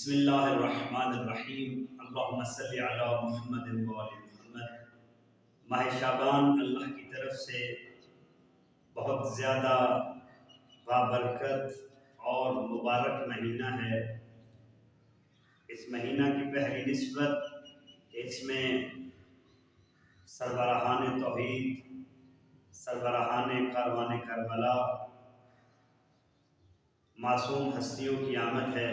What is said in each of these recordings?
بسم اللہ الرحمن الرحیم اللہم صلی علی محمد و آل محمد۔ ماہ شعبان اللہ کی طرف سے بہت زیادہ بابرکت اور مبارک مہینہ ہے۔ اس مہینہ کی پہلی نسبت اس میں سربراہان توحید، سربراہان کاروان کربلا، معصوم ہستیوں کی آمد ہے،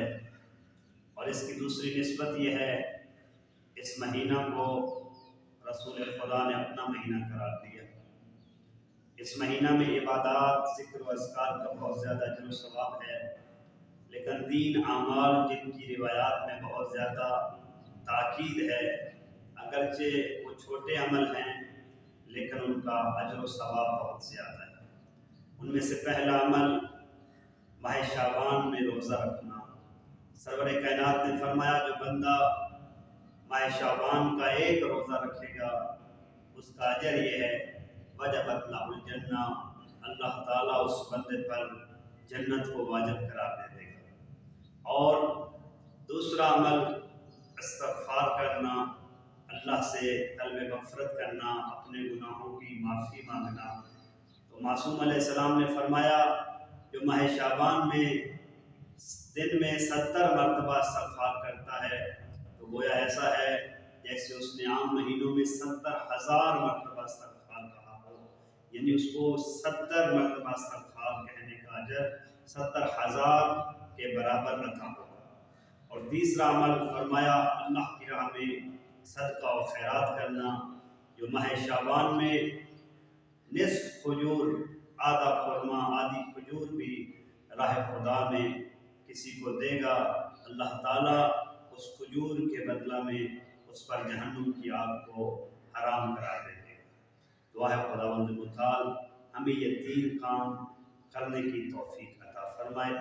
اور اس کی دوسری نسبت یہ ہے اس مہینہ کو رسول خدا نے اپنا مہینہ قرار دیا۔ اس مہینہ میں عبادات، ذکر و اذکار کا بہت زیادہ اجر و ثواب ہے، لیکن دین اعمال جن کی روایات میں بہت زیادہ تاکید ہے، اگرچہ وہ چھوٹے عمل ہیں لیکن ان کا اجر و ثواب بہت زیادہ ہے۔ ان میں سے پہلا عمل ماہ شعبان میں روزہ رکھنا۔ سرور کائنات نے فرمایا جو بندہ ماہ شعبان کا ایک روزہ رکھے گا اس کا اجر یہ ہے وجبت لہ الجنہ، اللہ تعالیٰ اس بندے پر جنت کو واجب قرار دے دے گا۔ اور دوسرا عمل استغفار کرنا، اللہ سے طلب مغفرت کرنا، اپنے گناہوں کی معافی مانگنا۔ تو معصوم علیہ السلام نے فرمایا جو ماہ شعبان میں دن میں 70 مرتبہ استغفار کرتا ہے تو گویا ایسا ہے جیسے اس نے عام مہینوں میں 70,000 مرتبہ استغفار کہا ہو، یعنی اس کو 70 مرتبہ استغفار کہنے کا اجر 70,000 کے برابر عطا ہوگا۔ اور تیسرا عمل فرمایا اللہ کی راہ میں صدقہ و خیرات کرنا۔ جو ماہ شعبان میں نصف کھجور، آدھا خرما، آدھی کھجور بھی راہ خدا میں کسی کو دے گا، اللہ تعالیٰ اس کھجور کے بدلہ میں اس پر جہنم کی آگ کو حرام قرار دے گا۔ دعا ہے خداوند متعال ہمیں یہ تین کام کرنے کی توفیق عطا فرمائے۔